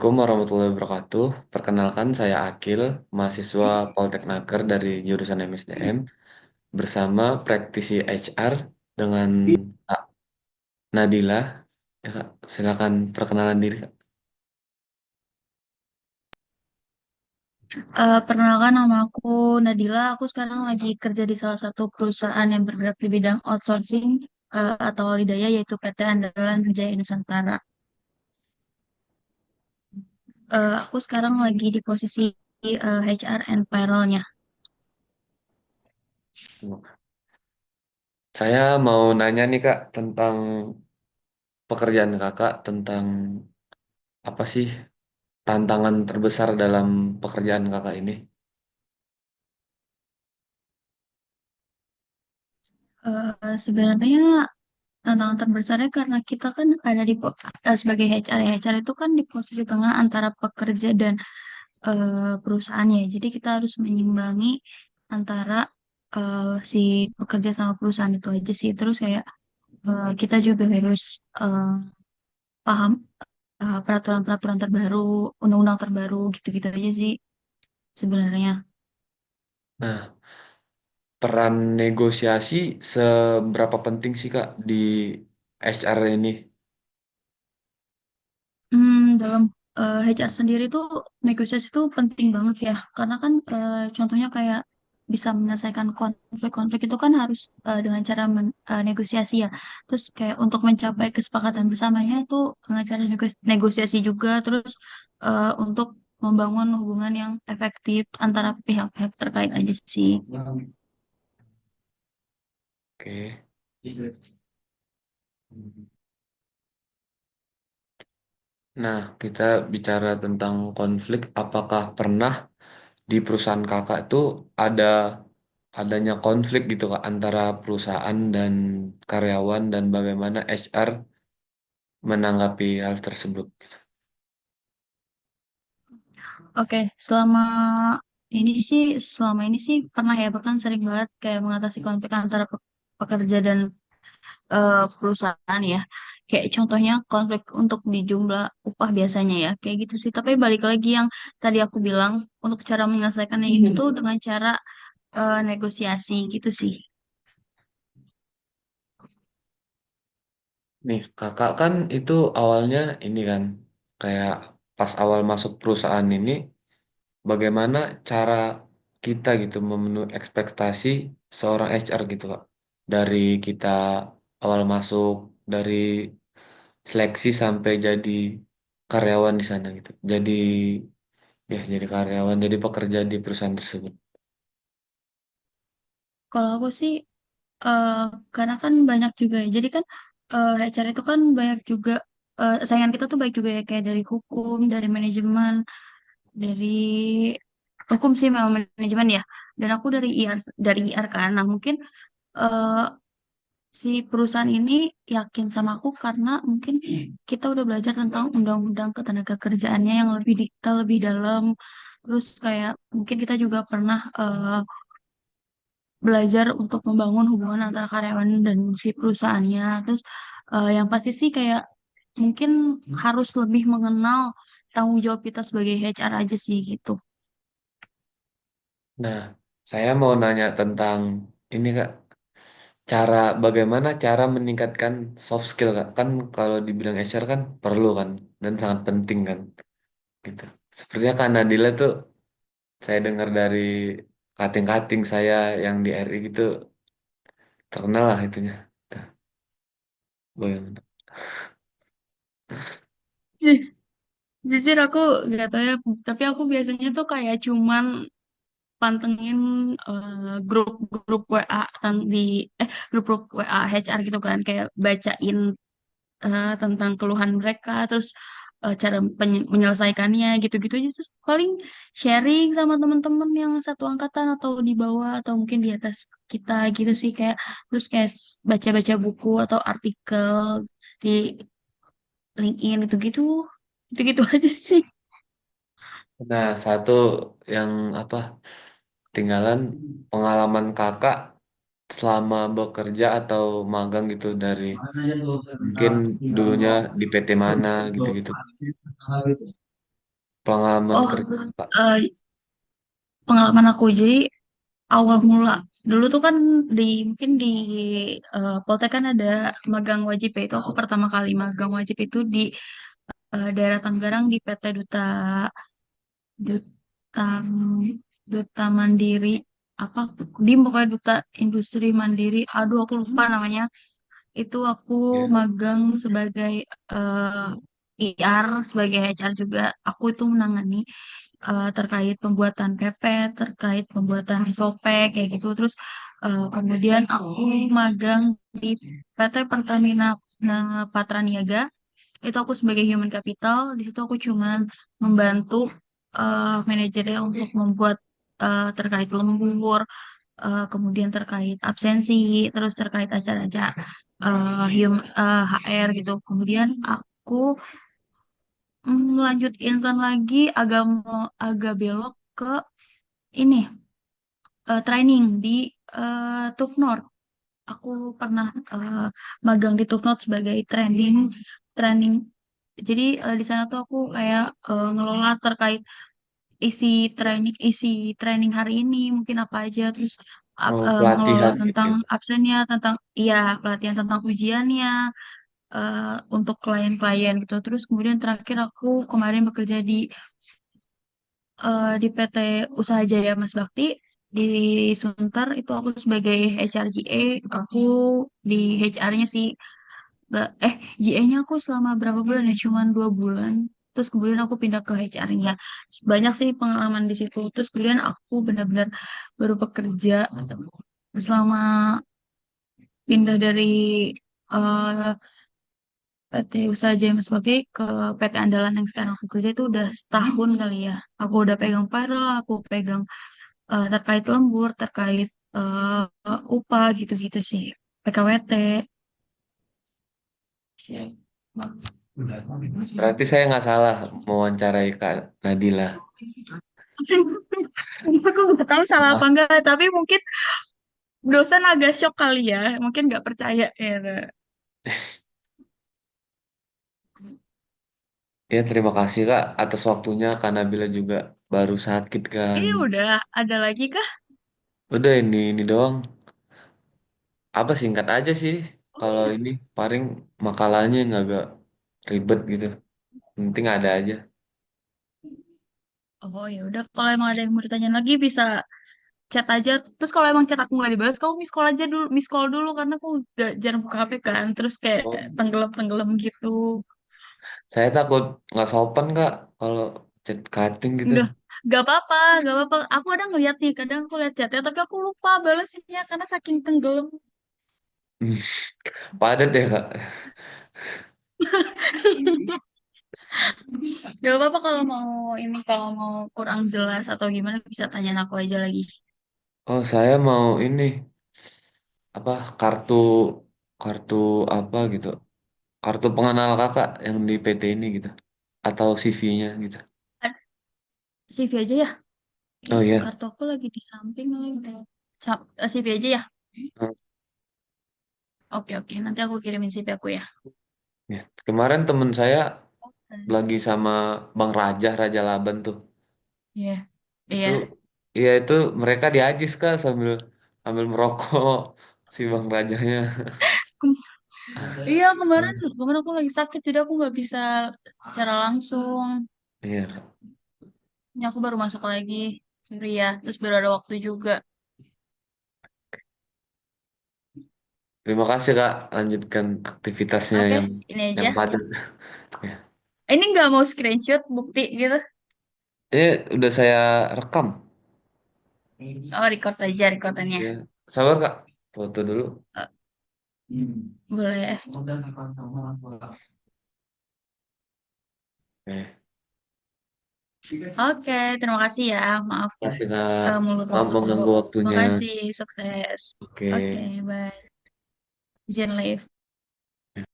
Assalamualaikum warahmatullahi wabarakatuh. Perkenalkan saya Akil, mahasiswa Polteknaker dari jurusan MSDM bersama praktisi HR dengan Kak Nadila. Ya, Kak, silakan perkenalan diri, Kak. Perkenalkan nama aku Nadila. Aku sekarang lagi kerja di salah satu perusahaan yang bergerak di bidang outsourcing atau Lidaya yaitu PT Andalan Jaya Nusantara. Aku sekarang lagi di posisi HR and payroll-nya. Saya mau nanya nih Kak tentang pekerjaan Kakak, tentang apa sih tantangan terbesar dalam pekerjaan Kakak ini? Sebenarnya tantangan terbesarnya karena kita kan ada sebagai HR, ya. HR itu kan di posisi tengah antara pekerja dan perusahaannya. Jadi kita harus menyimbangi antara si pekerja sama perusahaan itu aja sih. Terus kayak kita juga harus eh, paham peraturan-peraturan terbaru, undang-undang terbaru, gitu-gitu aja sih sebenarnya. Nah, peran negosiasi seberapa penting sih Kak di HR ini? Dalam HR sendiri tuh negosiasi tuh penting banget ya, karena kan contohnya kayak bisa menyelesaikan konflik-konflik itu kan harus dengan cara negosiasi ya. Terus kayak untuk mencapai kesepakatan bersamanya itu dengan cara negosiasi juga, terus untuk membangun hubungan yang efektif antara pihak-pihak terkait aja sih. Oke. Nah, kita bicara tentang konflik. Apakah pernah di perusahaan kakak itu ada adanya konflik gitu Kak antara perusahaan dan karyawan dan bagaimana HR menanggapi hal tersebut? Oke, selama ini sih pernah ya, bahkan sering banget kayak mengatasi konflik antara pekerja dan perusahaan ya. Kayak contohnya konflik untuk di jumlah upah biasanya ya, kayak gitu sih. Tapi balik lagi yang tadi aku bilang, untuk cara menyelesaikannya itu tuh dengan cara negosiasi gitu sih. Nih, kakak kan itu awalnya ini kan kayak pas awal masuk perusahaan ini bagaimana cara kita gitu memenuhi ekspektasi seorang HR gitu Kak. Dari kita awal masuk, dari seleksi sampai jadi karyawan di sana gitu. Jadi karyawan, jadi pekerja di perusahaan tersebut. Kalau aku sih eh, karena kan banyak juga ya. Jadi kan HR itu kan banyak juga saingan kita tuh baik juga ya, kayak dari hukum, dari manajemen, dari hukum sih memang manajemen ya. Dan aku dari IR kan. Nah, mungkin eh, si perusahaan ini yakin sama aku karena mungkin kita udah belajar tentang undang-undang ketenaga kerjaannya yang lebih detail, lebih dalam. Terus kayak mungkin kita juga pernah belajar untuk membangun hubungan antara karyawan dan si perusahaannya. Terus yang pasti sih kayak mungkin harus lebih mengenal tanggung jawab kita sebagai HR aja sih gitu. Nah, saya mau nanya tentang ini Kak, bagaimana cara meningkatkan soft skill Kak? Kan kalau dibilang HR kan perlu kan dan sangat penting kan gitu. Sepertinya Kak Nadila tuh saya dengar dari kating-kating saya yang di RI gitu terkenal lah itunya. Tuh, bagaimana? Jujur aku nggak tahu ya, tapi aku biasanya tuh kayak cuman pantengin grup-grup WA di grup-grup WA HR gitu kan, kayak bacain tentang keluhan mereka, terus cara menyelesaikannya gitu-gitu aja, terus paling sharing sama teman-teman yang satu angkatan atau di bawah atau mungkin di atas kita gitu sih, kayak terus kayak baca-baca buku atau artikel di LinkedIn gitu-gitu, gitu-gitu aja sih. Nah, satu yang apa? Tinggalan pengalaman kakak selama bekerja atau magang gitu dari mungkin dulunya di PT mana gitu-gitu. pengalaman Oh, kerja Kak. eh, pengalaman aku jadi awal mula dulu tuh kan di mungkin di Poltek kan ada magang wajib ya, itu aku pertama kali magang wajib itu di daerah Tangerang di PT Duta Duta Mandiri apa di pokoknya Duta Industri Mandiri, aduh aku lupa namanya. Itu aku Ya. magang sebagai eh, IR, sebagai HR juga. Aku itu menangani terkait pembuatan PP, terkait pembuatan SOP kayak gitu. Terus kemudian aku magang di PT Pertamina Patraniaga. Itu aku sebagai human capital. Di situ aku cuman membantu manajernya untuk membuat terkait lembur, kemudian terkait absensi, terus terkait acara-acara HR gitu. Kemudian aku lanjut intern lagi, agak belok ke ini training di Tufnor. Aku pernah magang di Tufnor sebagai training. Jadi di sana tuh aku kayak ngelola terkait isi isi training hari ini mungkin apa aja, terus Oh, ngelola pelatihan gitu tentang ya. absennya, tentang iya pelatihan tentang ujiannya untuk klien-klien gitu. Terus kemudian terakhir aku kemarin bekerja di PT Usaha Jaya Mas Bakti di Sunter, itu aku sebagai HRGA. Aku di HR-nya sih gak, GA-nya aku selama berapa bulan ya, cuman 2 bulan. Terus kemudian aku pindah ke HR-nya. Banyak sih pengalaman di situ. Terus kemudian aku benar-benar baru bekerja selama pindah dari eh, PT Usaha Jaya Mas Bakti ke PT Andalan yang sekarang aku kerja itu udah setahun kali ya. Aku udah pegang payroll, aku pegang terkait lembur, terkait upah gitu-gitu sih. PKWT. Berarti saya nggak salah mewawancarai Kak Nadila. Aku nggak tahu salah apa Ah, enggak, tapi mungkin dosen agak shock kali ya, mungkin nggak percaya ya. ya terima kasih Kak atas waktunya. Kak Nabila juga baru sakit kan. Ini udah ada lagi kah? Udah ini doang. Apa singkat aja sih. Oh Kalau ya. ini paling makalahnya yang agak ribet gitu. Yang penting ada aja. Oh ya udah, kalau emang ada yang mau ditanya lagi bisa chat aja. Terus kalau emang chat aku nggak dibalas, kamu miss call aja dulu, miss call dulu karena aku gak jarang buka HP kan. Terus kayak Oh, tenggelam gitu. saya takut nggak sopan Kak kalau chat cutting gitu. Enggak, nggak apa-apa, nggak apa-apa. Aku ada ngeliat nih, kadang aku lihat chatnya, tapi aku lupa balasnya karena saking tenggelam. Padat ya Kak. Gak apa-apa kalau mau ini, kalau mau kurang jelas atau gimana bisa tanya aku aja lagi. Oh saya mau ini apa kartu kartu apa gitu. Kartu pengenal kakak yang di PT ini gitu. Atau CV-nya gitu. CV aja ya. Oh iya. Kartu aku lagi di samping lagi. CV aja ya. Hmm, Oke oke. Nanti aku kirimin CV aku ya. ya. Kemarin temen saya Oke. lagi sama Bang Raja, Raja Laban tuh. Iya. Itu, Iya. iya itu mereka diajis kak sambil sambil merokok si Bang Rajanya. Kem- iya kemarin kemarin aku lagi sakit jadi aku nggak bisa secara langsung. Iya kak. Ini aku baru masuk lagi. Sorry ya. Terus baru ada waktu juga. Terima kasih kak. Lanjutkan aktivitasnya Oke, yang ini yang aja. padat. Ya. Ini nggak mau screenshot bukti gitu. Ini udah saya rekam. Oh, record aja recordannya. Ya. Sabar kak. Foto dulu. Eh, boleh. Oke. Oke, terima kasih ya. Maaf Kasih kak. mulut Maaf waktu. mengganggu waktunya. Makasih, sukses. Oke. Oke, bye. Izin live.